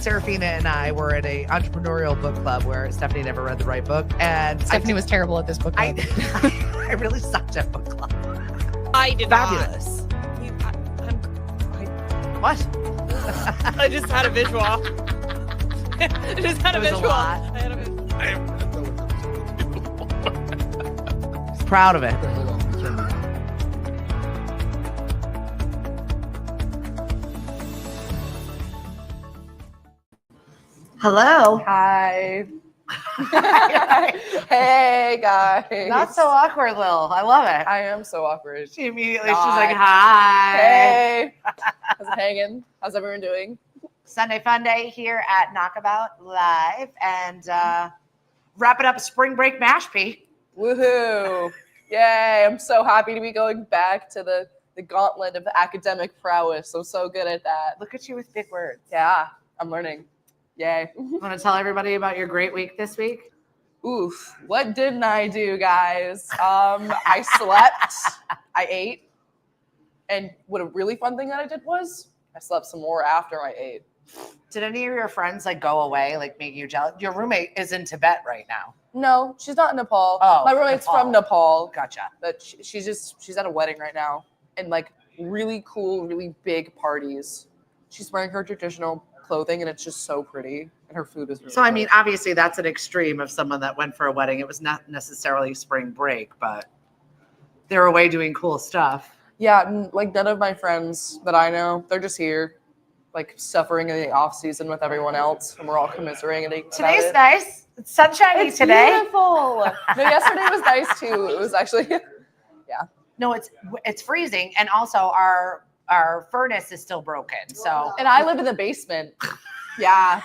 Serafina and I were at a entrepreneurial book club where Stephanie never read the right book. And Stephanie was terrible at this book club. I really sucked at book club. I did Fabulous. What? I just had a visual. I just had a It was a visual. lot. I had a visual. Proud of it. Hello. Hi. Hey, guys. Not so awkward, Lil. I love it. I am so awkward. She immediately, Not. she's like, hi. Hey. How's it hanging? How's everyone doing? Sunday Fun Day here at Naukabout Live and wrapping up Spring Break Mashpee. Woohoo. Yay. I'm so happy to be going back to the gauntlet of academic prowess. I'm so good at that. Look at you with big words. Yeah, I'm learning. Yay. Want to tell everybody about your great week this week? Oof. What didn't I do, guys? I slept. I ate. And what a really fun thing that I did was I slept some more after I ate. Did any of your friends like go away, like make you jealous? Your roommate is in Tibet right now. No, she's not in Nepal. Oh, my roommate's from Nepal. Gotcha. But she's at a wedding right now and like really cool, really big parties. She's wearing her traditional clothing and it's just so pretty. And her food is really So, I good. mean, obviously that's an extreme of someone that went for a wedding. It was not necessarily spring break, but they're away doing cool stuff. Yeah, like none of my friends that I know, they're just here, like suffering in the off season with everyone else, and we're all commiserating about Today's it. nice. It's sunshiny It's today. beautiful. No, yesterday was nice too. It was actually, No, it's freezing, and also our furnace is still broken. So, and I live in the basement. Yeah.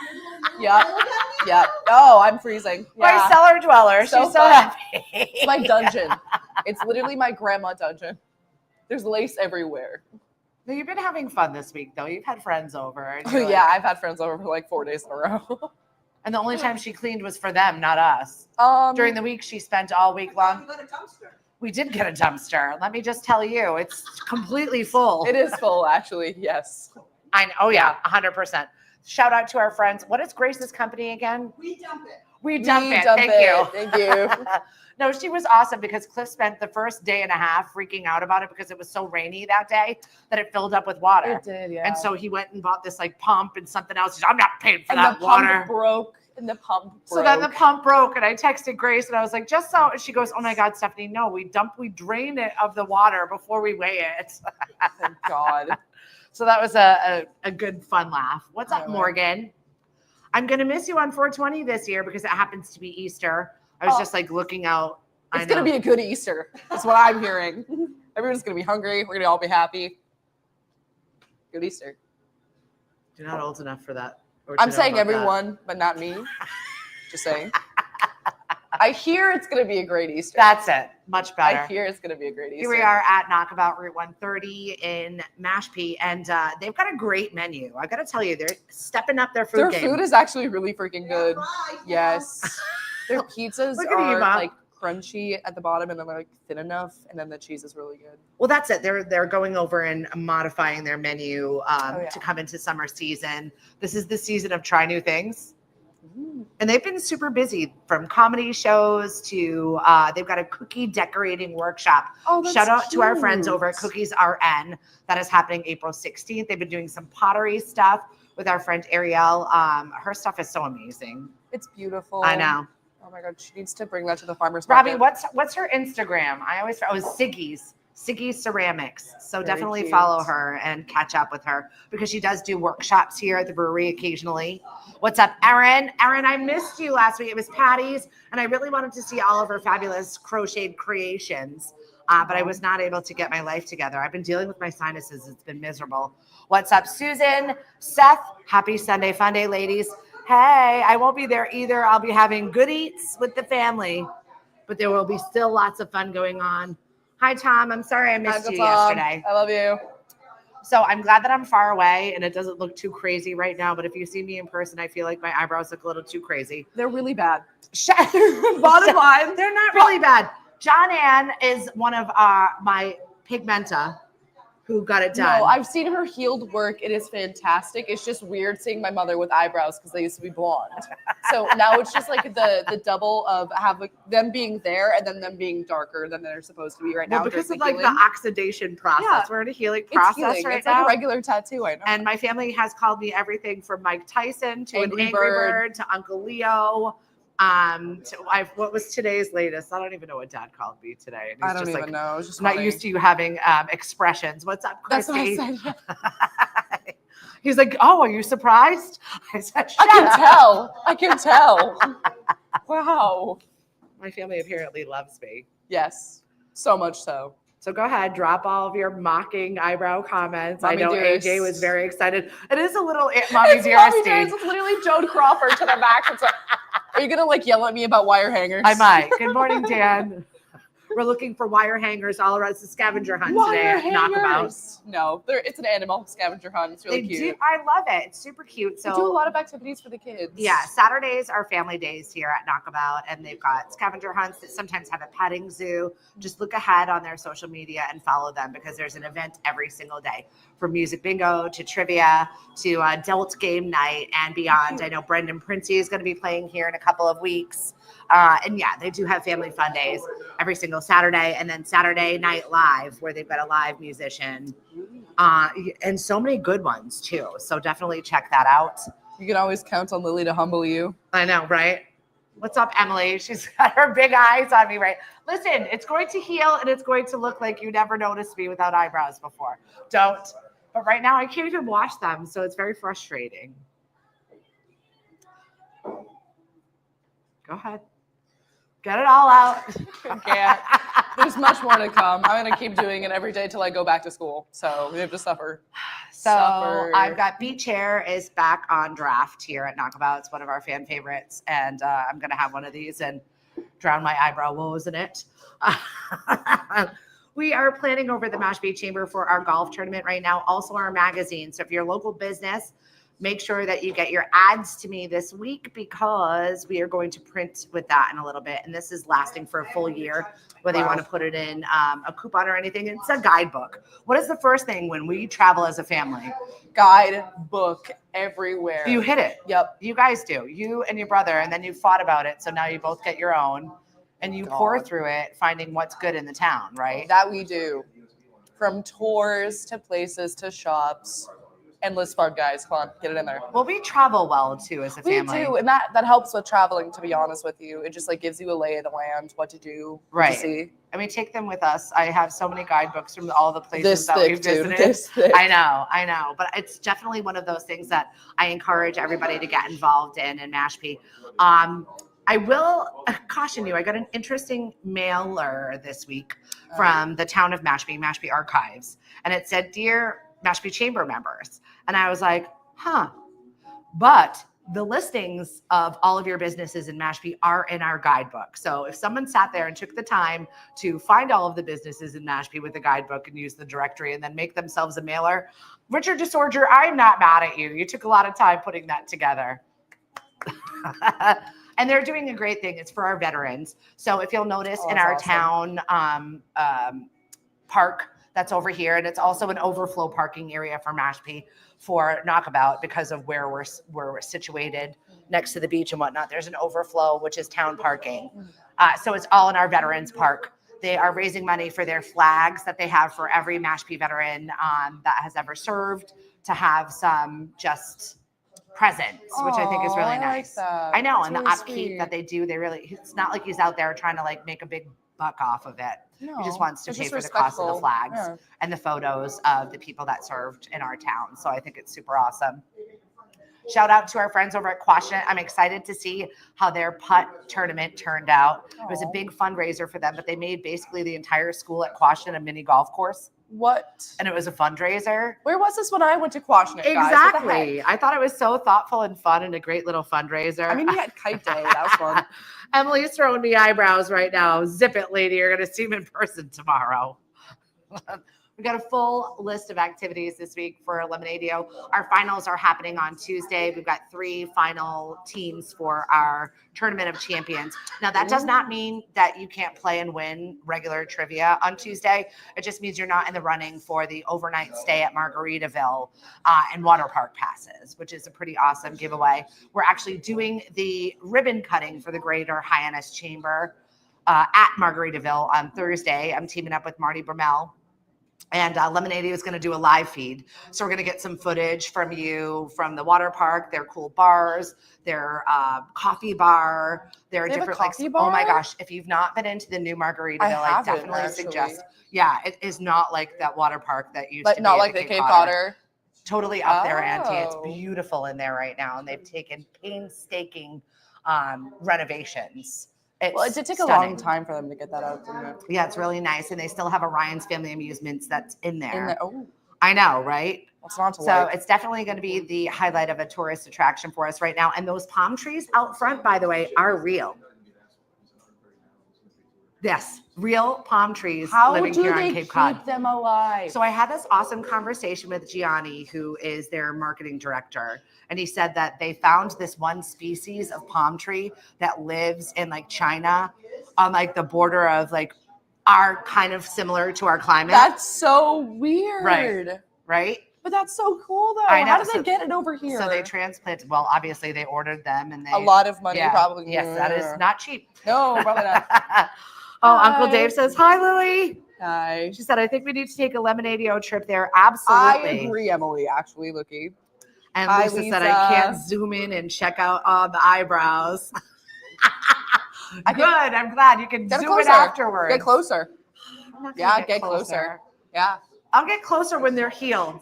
Yep. Oh, I'm freezing. my Yeah. cellar dweller. So She's so fun. happy. It's my dungeon. It's literally my grandma dungeon. There's lace everywhere. No, you've been having fun this week, though. You've had friends over. And Yeah, you're like- I've had friends over for like 4 days in a row. and the only time she cleaned was for them, not us. During the week, she spent all week long. We did get a dumpster. Let me just tell you, it's completely full. It is full, actually. Yes. I know. Oh, yeah, 100%. Shout out to our friends. What is Grace's company again? We dump it. We dump it. dump Thank it. you. Thank you. No, she was awesome because Cliff spent the first day and a half freaking out about it because it was so rainy that day that it filled up with water. It did, yeah. And so he went and bought this like pump and something else. He's, I'm not paying for and that the water. pump broke. And the pump broke. So then the pump broke, and I texted Grace, and I was like, just so. And she goes, oh my God, Stephanie, no, we drain it of the water before we weigh it. Thank God. So that was a good fun laugh. What's up, Oh, Morgan? I'm gonna miss you on 420 this year because it happens to be Easter. I was just like looking out. It's going to be a good Easter. That's what I'm hearing. Everyone's going to be hungry. We're going to all be happy. Good Easter. You're not old enough for that. or I'm to know saying about that. everyone, but not me. Just saying. I hear it's going to be a great Easter. That's it. Much better. I hear it's going to be a great Easter. Here we are at Naukabout Route 130 in Mashpee, and they've got a great menu. I got to tell you, they're stepping up their food Their game. food is actually really freaking good. Yes. Their pizzas Look at you, are Bob. like crunchy at the bottom and then like thin enough, and then the cheese is really good. Well, that's it. They're going over and modifying their menu yeah. to come into summer season. This is the season of try new things. And they've been super busy, from comedy shows to they've got a cookie decorating workshop. Oh, that's Shout out to our friends cute. over at Cookies RN. That is happening April 16th. They've been doing some pottery stuff with our friend Ariel. Her stuff is so amazing. It's beautiful. I know. Oh my God, she needs to bring that to the farmer's Robbie, market. what's her Instagram? Siggy's Ceramics. So Very definitely cute. follow her and catch up with her because she does do workshops here at the brewery occasionally. What's up, Erin? Erin, I missed you last week. It was Patty's, and I really wanted to see all of her fabulous crocheted creations, but I was not able to get my life together. I've been dealing with my sinuses. It's been miserable. What's up, Susan? Seth? Happy Sunday Fun Day, ladies. Hey, I won't be there either. I'll be having good eats with the family, but there will be still lots of fun going on. Hi, Tom. I'm sorry I missed Uncle you Tom, yesterday. I love you. So I'm glad that I'm far away and it doesn't look too crazy right now. But if you see me in person, I feel like my eyebrows look a little too crazy. They're really bad. Bottom line, they're not really bad. John Ann is one of my pigmenta. who got it done. No, I've seen her healed work. It is fantastic. It's just weird seeing my mother with eyebrows because they used to be blonde. So now it's just like the double of them being there and then them being darker than they're supposed to be right now. Because during of like the healing. oxidation process. Yeah. We're in a healing It's process healing. right It's now. like a regular tattoo, I know. And my family has called me everything from Mike Tyson to Angry an Angry Bird. Bird to Uncle Leo. What was today's latest? I don't even know what Dad called me today. And I he's don't just even like, know. It's just I'm not funny. used to you having expressions. What's up, That's what I Christy? said. He's like, oh, are you surprised? I said, I shut can up. tell. I can tell. Wow. My family apparently loves me. Yes. So much so. So go ahead, drop all of your mocking eyebrow comments. Mommy I know Dearest. AJ was very excited. It is a little Mommy It's Mommy Dearest. Dearest. It's literally Joan Crawford to the max. It's like, are you gonna like yell at me about wire hangers? I might. Good morning, Dan. We're looking for wire hangers all around. It's a scavenger hunt today Wire at Naukabout. hangers. No, it's an animal scavenger hunt. It's really They cute. do. I love it. It's super cute. They do a So lot of activities for the kids. yeah, Saturdays are family days here at Naukabout, and they've got scavenger hunts that sometimes have a petting zoo. Just look ahead on their social media and follow them because there's an event every single day, from music bingo to trivia to adult game night and beyond. I know Brendan Princey is going to be playing here in a couple of weeks. And yeah, they do have family fun days every single Saturday, and then Saturday Night Live, where they've got a live musician, and so many good ones too. So definitely check that out. You can always count on Lilly to humble you. I know, right? What's up, Emily? She's got her big eyes on me, right? Listen, it's going to heal, and it's going to look like you never noticed me without eyebrows before. Don't. But right now, I can't even wash them, so it's very frustrating. Go ahead. Get it all out. Can't. There's much more to come. I'm going to keep doing it every day till I go back to school. So we have to suffer. So I've got Beach Hair is back on draft here at Naukabout. It's one of our fan favorites. And I'm going to have one of these and drown my eyebrow woes in it. We are planning over the Mashpee Chamber for our golf tournament right now. Also our magazine. So if you're a local business, make sure that you get your ads to me this week because we are going to print with that in a little bit. And this is lasting for a full year, whether you want to put it in a coupon or anything. It's a guidebook. What is the first thing when we travel as a family? Guidebook everywhere. You hit it. Yep. You guys do. You and your brother, and then you fought about it. So now you both get your own and you pour through it, finding what's good in the town, right? That we do. From tours to places to shops. Endless fun, guys. Come on, get it in there. Well, we travel well too as a family. We do, and that helps with traveling. To be honest with you, it just like gives you a lay of the land, what to do, what to see. And we take them with us. I have so many guidebooks from all the places that we've visited. This thick. I know, but it's definitely one of those things that I encourage everybody to get involved in Mashpee. I will caution you. I got an interesting mailer this week from the town of Mashpee, Mashpee Archives, and it said, "Dear Mashpee Chamber members," and I was like, "Huh." But the listings of all of your businesses in Mashpee are in our guidebook. So if someone sat there and took the time to find all of the businesses in Mashpee with the guidebook and use the directory and then make themselves a mailer, Richard DeSorger, I'm not mad at you. You took a lot of time putting that together. And they're doing a great thing. It's for our veterans. So if you'll notice in our town park that's over here, and it's also an overflow parking area for Mashpee for Naukabout because of where we're situated next to the beach and whatnot. There's an overflow, which is town parking. So it's all in our veterans park. They are raising money for their flags that they have for every Mashpee veteran that has ever served to have some just presents, which I think is really nice. Like that. I know. That's and really the upkeep sweet. that they do, it's not like he's out there trying to like make a big buck off of it. No, He just wants to it's pay just for the cost of the respectful. flags Yeah. and the photos of the people that served in our town. So I think it's super awesome. Shout out to our friends over at Quashnet. I'm excited to see how their putt tournament turned out. It was a big fundraiser for them, but they made basically the entire school at Quashnet a mini golf course. What? And it was a fundraiser. Where was this when I went to Quashnet, guys? What the Exactly. heck? I thought it was so thoughtful and fun and a great little fundraiser. I mean, we had kite day. That was fun. Emily's throwing me eyebrows right now. Zip it, lady. You're going to see him in person tomorrow. We got a full list of activities this week for Eliminadio. Our finals are happening on Tuesday. We've got 3 final teams for our Tournament of Champions. Now, that does not mean that you can't play and win regular trivia on Tuesday. It just means you're not in the running for the overnight stay at Margaritaville and water park passes, which is a pretty awesome giveaway. We're actually doing the ribbon cutting for the Greater Hyannis Chamber at Margaritaville on Thursday. I'm teaming up with Marty Brummel. And Lemonade is going to do a live feed. So we're going to get some footage from you from the water park, their cool bars, their coffee bar, their different coffee bar? Oh my gosh, if you've not been into the new Margaritaville, I definitely suggest. Yeah, it is not like that water park that used to be. Not like the Cape Cod. Totally up there, Auntie. It's beautiful in there right now. And they've taken painstaking renovations. It did take a long time for them to get that out, didn't it? Yeah, it's really nice. And they still have a Ryan's Family Amusements that's in there. I know, right? What's not to So it's definitely going to be the highlight of a tourist attraction for us right now. And those palm trees out front, by the way, are real. Yes, real palm trees living here on Cape Cod. How do they keep them alive? So I had this awesome conversation with Gianni, who is their marketing director. And he said that they found this one species of palm tree that lives in like China on like the border of like our kind of similar to our climate. That's so weird. Right? But that's so cool though. I know. How did they get it over here? So they transplanted. Well, obviously they ordered them and they a lot of money probably. Yes, that is not cheap. No, probably not. Oh, Uncle Dave says, hi, Lily. Hi. She said, I think we need to take a Lemonadio trip there. Absolutely. I agree, Emily, actually, Looky. And Lisa said, I can't zoom in and check out all the eyebrows. Good. I'm glad you can zoom in afterwards. Get closer. Yeah, get closer. Yeah. I'll get closer when they're healed.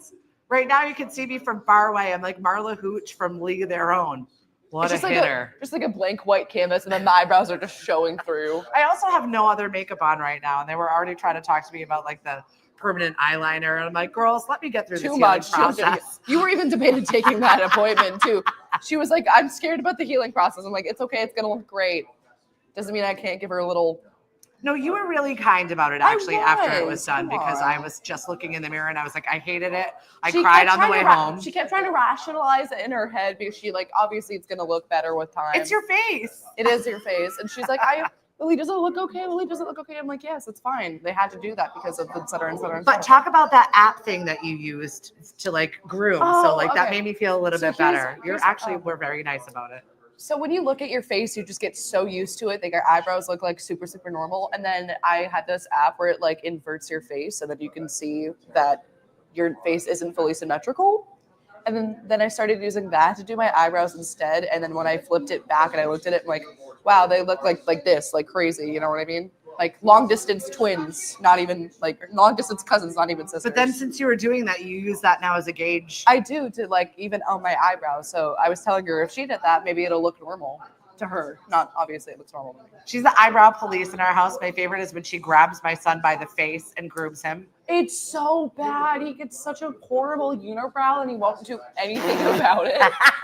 Right now, you can see me from far away. I'm like Marla Hooch from League of Their Own. What a hitter. Just like a blank white canvas, and then the eyebrows are just showing through. I also have no other makeup on right now, and they were already trying to talk to me about like the permanent eyeliner. And I'm like, girls, let me get through this healing process. You were even debated taking that appointment too. She was like, I'm scared about the healing process. I'm like, it's okay. It's going to look great. Doesn't mean I can't give her a little. No, you were really kind about it actually after it was done because I was just looking in the mirror and I was like, I hated it. I cried on the way home. She kept trying to rationalize it in her head because she like, obviously it's going to look better with time. It's your face. It is your face. And she's like, Lily, does it look okay? Lily, does it look okay? I'm like, yes, it's fine. They had to do that because of et cetera, et cetera, et cetera. But talk about that app thing that you used to like groom. So like that made me feel a little bit better. We're very nice about it. So when you look at your face, you just get so used to it. Like your eyebrows look like super, super normal. And then I had this app where it like inverts your face so that you can see that your face isn't fully symmetrical. And then I started using that to do my eyebrows instead. And then when I flipped it back and I looked at it, I'm like, wow, they look like this, like crazy. You know what I mean? Like long distance twins, not even like long distance cousins, not even sisters. But then since you were doing that, you use that now as a gauge. I do to like even on my eyebrows. So I was telling her if she did that, maybe it'll look normal to her. Not obviously it looks normal to me. She's the eyebrow police in our house. My favorite is when she grabs my son by the face and grooms him. It's so bad. He gets such a horrible unibrow and he won't do anything about it.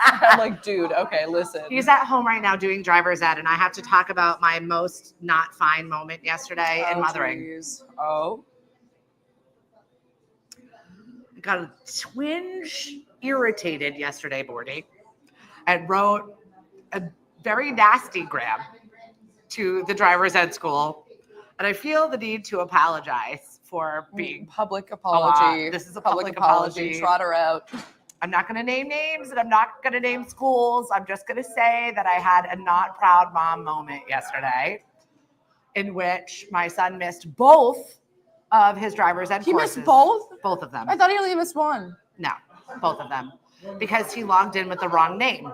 I'm like, dude, okay, listen. He's at home right now doing driver's ed, and I have to talk about my most not fine moment yesterday in mothering. Geez. Oh. I got a twinge irritated yesterday morning and wrote a very nasty gram to the driver's ed school. And I feel the need to apologize for being public apology. This is a public apology. Trot her out. I'm not going to name names and I'm not going to name schools. I'm just going to say that I had a not proud mom moment yesterday in which my son missed both of his driver's ed courses. He missed both? Both of them. I thought he only missed one. No, both of them. Because he logged in with the wrong name.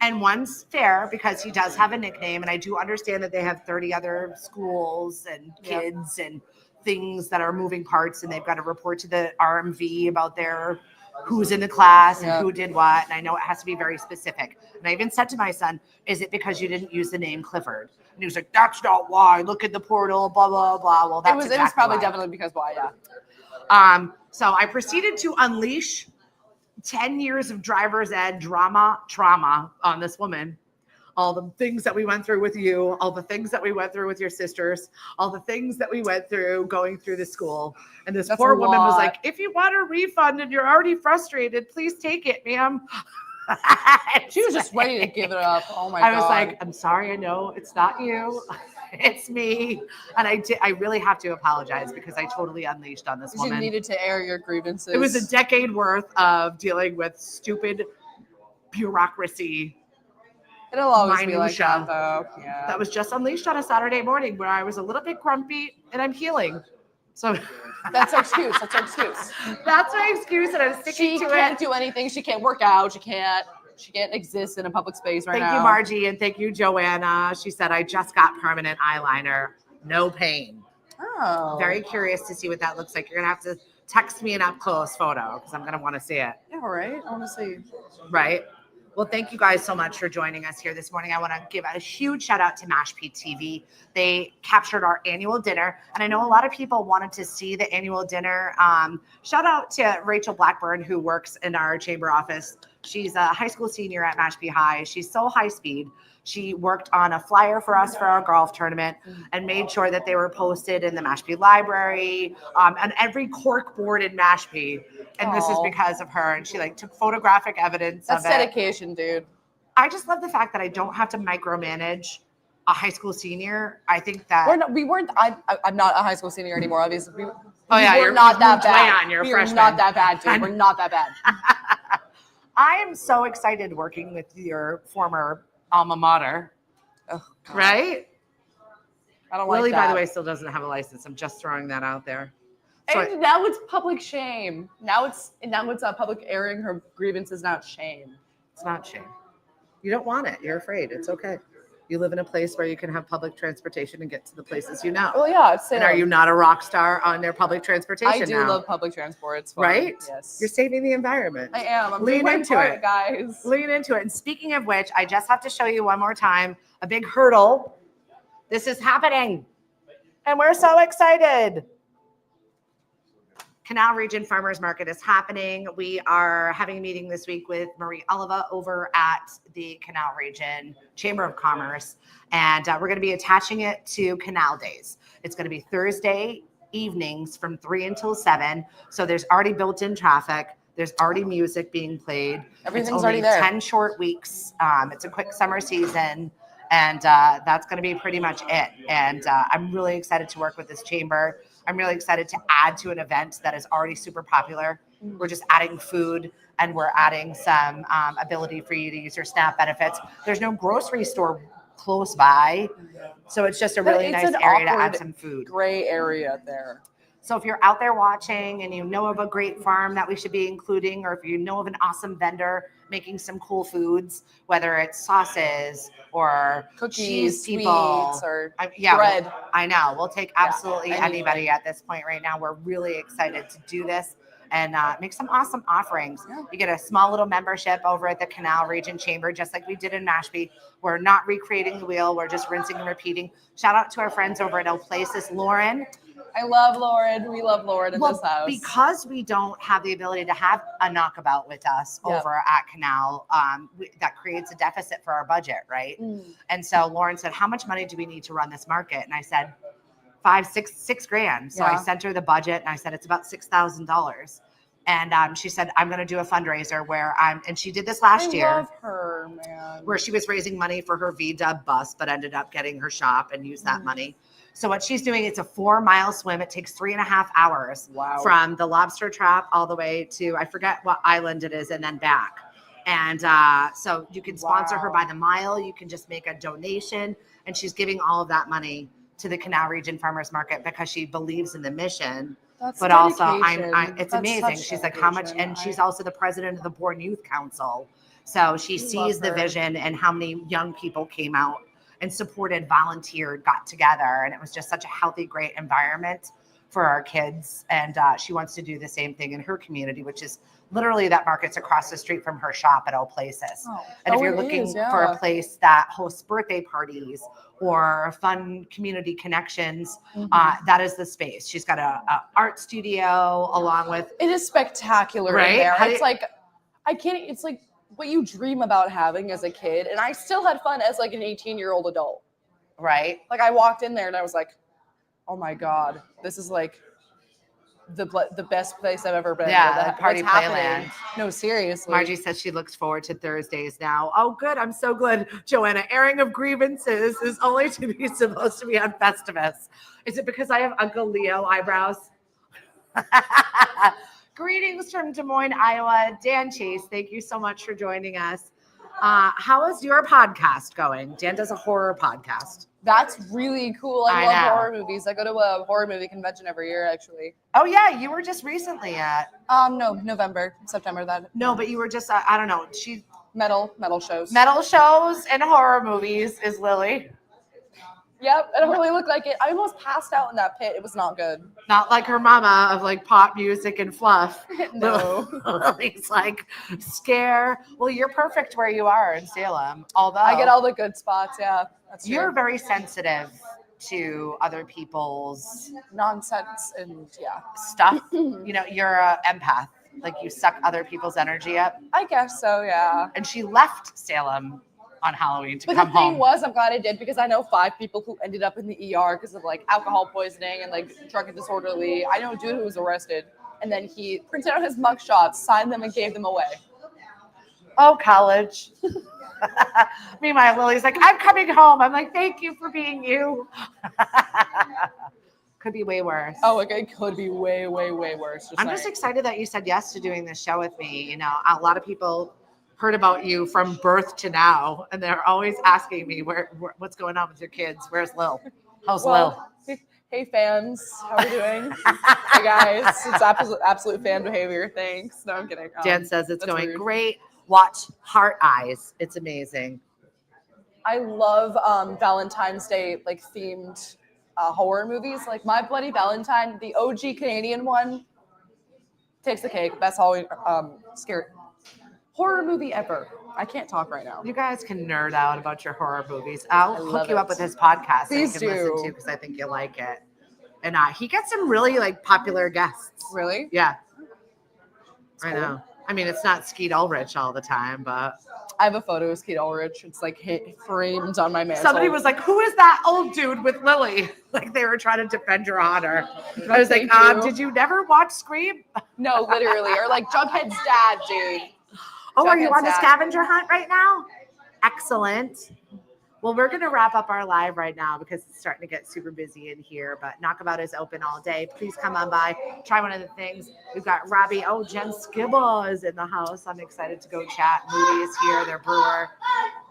And one's fair because he does have a nickname. And I do understand that they have 30 other schools and kids and things that are moving parts. And they've got to report to the RMV about who's in the class and who did what. And I know it has to be very specific. And I even said to my son, is it because you didn't use the name Clifford? And he was like, that's not why. Look at the portal, blah, blah, blah. Well, that's it was probably definitely because why, So I proceeded to unleash 10 years of driver's ed trauma on this woman all the things that we went through with you, all the things that we went through with your sisters, all the things that we went through going through the school. And this That's poor a woman was lot. like, if you want a refund and you're already frustrated, please take it, ma'am. She was just ready to give it up. Oh my I God. was like, I'm sorry, I know it's not you. It's me. And I really have to apologize because I totally unleashed on this you woman. needed to air your grievances. It was a decade worth of dealing with stupid bureaucracy. It'll always be like minutia that, though. Yeah. that was just unleashed on a Saturday morning where I was a little bit grumpy and I'm healing. So That's her excuse. That's her excuse. that's my excuse, and I'm sticking She to can't it. do anything. She can't work out. She can't exist in a public space right Thank now. you, Margie, and thank you, Joanna. She said, I just got permanent eyeliner. No pain. Oh. Very curious to see what that looks like. You're going to have to text me an up close photo because I'm going to want to see it. Yeah, right. I want to see. Right? Well, thank you guys so much for joining us here this morning. I want to give a huge shout out to Mashpee TV. They captured our annual dinner, and I know a lot of people wanted to see the annual dinner. Shout out to Rachel Blackburn, who works in our chamber office. She's a high school senior at Mashpee High. She's so high speed. She worked on a flyer for us for our golf tournament and made sure that they were posted in the Mashpee library, on every cork board in Mashpee. And this is Aw. because of her. And she took photographic evidence That's of it. dedication, dude. I just love the fact that I don't have to micromanage a high school senior. I think that I'm not a high school senior anymore, obviously. We're you're not that moved way bad. on, you're a We're freshman. not that bad, dude. We're not that bad. I am so excited working with your former alma mater. Oh, God. Right? I don't like Lilly, that. by the way, still doesn't have a license. I'm just throwing that out there. So And now it's public shame. Now it's a public airing her grievances, not shame. it's not shame. You don't want it. You're afraid. It's okay. You live in a place where you can have public transportation and get to the places you know. Well, yeah, it's And are you not a rock star on their public transportation I do now? love public transport. It's fun. Right? Yes. You're saving the environment. I am. I'm Lean doing my into part, it. guys. Lean into it. And speaking of which, I just have to show you one more time a big hurdle. This is happening. And we're so excited. Canal Region Farmers Market is happening. We are having a meeting this week with Marie Oliva over at the Canal Region Chamber of Commerce. And we're going to be attaching it to Canal Days. It's going to be Thursday evenings from 3 until 7. So there's already built-in traffic. There's already music being played. Everything's it's already only there. 10 short weeks. It's a quick summer season. And that's going to be pretty much it. And I'm really excited to work with this chamber. I'm really excited to add to an event that is already super popular. We're just adding food and we're adding some ability for you to use your SNAP benefits. There's no grocery store close by. So it's just a really It's nice an area to add awkward some food. Gray area there. So if you're out there watching and you know of a great farm that we should be including, or if you know of an awesome vendor making some cool foods, whether it's sauces or Cookies, cheese people, sweets, or yeah, bread. I know. We'll take absolutely anything. anybody at this point right now. We're really excited to do this and make some awesome offerings. Yeah. You get a small little membership over at the Canal Region Chamber, just like we did in Mashpee. We're not recreating the wheel. We're just rinsing and repeating. Shout out to our friends over at El Places, Lauren. I love Lauren. We love Lauren in this house. Because we don't have the ability to have a Naukabout with us Yep. over at Canal, that creates a deficit for our budget, right? And so Lauren said, how much money do we need to run this market? And I said, six grand. So I Yeah. sent her the budget and I said, it's about $6,000. And she said, I'm going to do a fundraiser and she did this last year. I love her, man. Where she was raising money for her VW bus, but ended up getting her shop and used that money. So what she's doing, it's a 4-mile swim. It takes 3.5 hours from the lobster trap all the way to, I forget what island it is, and then back. And so you can sponsor her by the mile. You can just make a donation. And she's giving all of that money to the Canal Region Farmers Market because she believes in the mission. That's But also, dedication. it's That's amazing. such She's like, how much? dedication. And she's also the president of the Bourne Youth Council. So she sees the her. vision and how many young people came out and supported, volunteered, got together. And it was just such a healthy, great environment for our kids. And she wants to do the same thing in her community, which is literally that market's across the street from her shop at All Places. And if you're looking for a place that hosts birthday parties or fun community connections, that is the space. She's got a art studio along with. It is spectacular Right? in there. How do It's you- like, I can't, it's like what you dream about having as a kid. And I still had fun as like an 18-year-old adult. Right. Like I walked in there and I was like, oh my God, this is like the best place I've ever been. Yeah, Like, the party what's happening? playland. No, seriously. Margie says she looks forward to Thursdays now. Oh, good. I'm so glad. Joanna, airing of grievances is only supposed to be on Festivus. Is it because I have Uncle Leo eyebrows? Greetings from Des Moines, Iowa. Dan Chase, thank you so much for joining us. How is your podcast going? Dan does a horror podcast. That's really cool. I love horror movies. I go to a horror movie convention every year, actually. Oh, yeah. You were just recently at. No, September. No, but you were just, I don't know. Metal shows. Metal shows and horror movies is Lilly. Yep, I don't really look like it. I almost passed out in that pit. It was not good. Not like her mama of like pop music and fluff. No. Lily's like scare. Well, you're perfect where you are in Salem. Although I get all the good spots. Yeah, that's true. You're very sensitive to other people's nonsense and stuff. You know, you're an empath. Like you suck other people's energy up. I guess so. Yeah. And she left Salem on Halloween to come home. But the thing was, I'm glad I did because I know 5 people who ended up in the ER because of like alcohol poisoning and like drunk and disorderly. I know a dude who was arrested and then he printed out his mugshots, signed them, and gave them away. Oh, college. Meanwhile, Lily's like, I'm coming home. I'm like, thank you for being you. Could be way worse. Oh, like it could be way, way, way worse. I'm just excited that you said yes to doing this show with me. You know, a lot of people heard about you from birth to now, and they're always asking me what's going on with your kids. Where's Lil? How's Lil? Hey fans, how are we doing? Hey guys, it's absolute fan behavior. Thanks. No, I'm kidding. Dan says it's going rude. Great. Watch Heart Eyes. It's amazing. I love Valentine's Day like themed horror movies. Like My Bloody Valentine, the OG Canadian one, takes the cake. Best Halloween scary horror movie ever. I can't talk right now. You guys can nerd out about your horror movies. I'll hook you up with his podcast Please that you can listen to because I think you'll like it. And he gets some really like popular guests. Really? Yeah. That's I cool. know. I mean, it's not Skeet Ulrich all the time, but I have a photo of Skeet Ulrich. It's like framed on my mantle. Somebody was like, "Who is that old dude with Lily?" Like they were trying to defend your honor. I was like, "Did you never watch Scream?" No, literally, or like Jughead's dad, dude. Oh, are you on the scavenger hunt right now? Excellent. Well, we're going to wrap up our live right now because it's starting to get super busy in here, but Naukabout is open all day. Please come on by. Try one of the things. We've got Robbie. Oh, Jen Skibble is in the house. I'm excited to go chat. Moody is here, their brewer.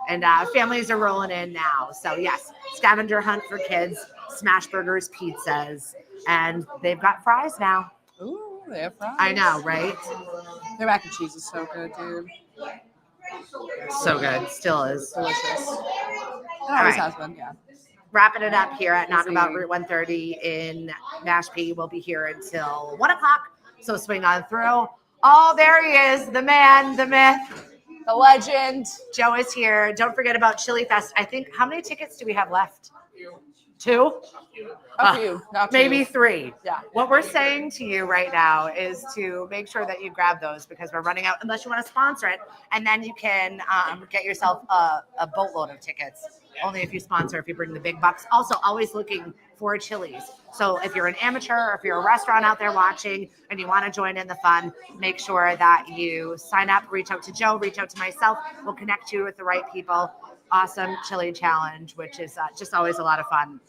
And families are rolling in now. So, yes, scavenger hunt for kids, smash burgers, pizzas, and they've got fries now. Ooh, they have fries. I know, right? Their mac and cheese is so good, dude. So good. Still is. Delicious. It always has been, yeah. Wrapping it up here at Naukabout Route 130 in Mashpee. We'll be here until 1 o'clock. So swing on through. Oh, there he is. The man, the myth. The legend. Joe is here. Don't forget about Chili Fest. I think, how many tickets do we have left? 2? A few, not maybe 2. 3. Yeah. What we're saying to you right now is to make sure that you grab those because we're running out unless you want to sponsor it. And then you can get yourself a boatload of tickets. Only if you sponsor, if you bring the big bucks. Also, always looking for Chili's. So if you're an amateur or if you're a restaurant out there watching and you want to join in the fun, make sure that you sign up, reach out to Joe, reach out to myself. We'll connect you with the right people. Awesome Chili Challenge, which is just always a lot of fun.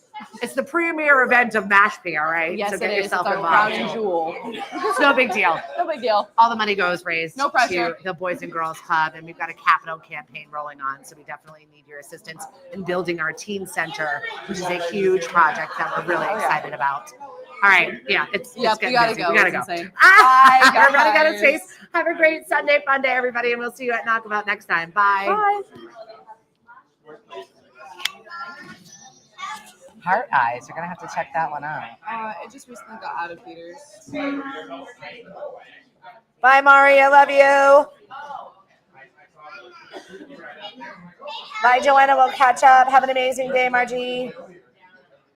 It's the premier event of Mashpee, all right? Yes, so get it is. yourself It's our involved. crown and jewel. It's no big deal. No big deal. All the money goes raised No pressure. to the Boys and Girls Club, and we've got a capital campaign rolling on, so we definitely need your assistance in building our teen center, which is a huge project that we're really excited about. All right, yeah, it's Yep, getting we gotta busy. go. We gotta It's go. insane. Ah, Bye, everybody got a guys. space. Have a great Sunday fun day, everybody, and we'll see you at Naukabout next time. Bye. Bye. Heart Eyes. You're gonna have to check that one out. It just recently got out of theaters. Bye, Mari. I love you. Bye, Joanna. We'll catch up. Have an amazing day, Margie.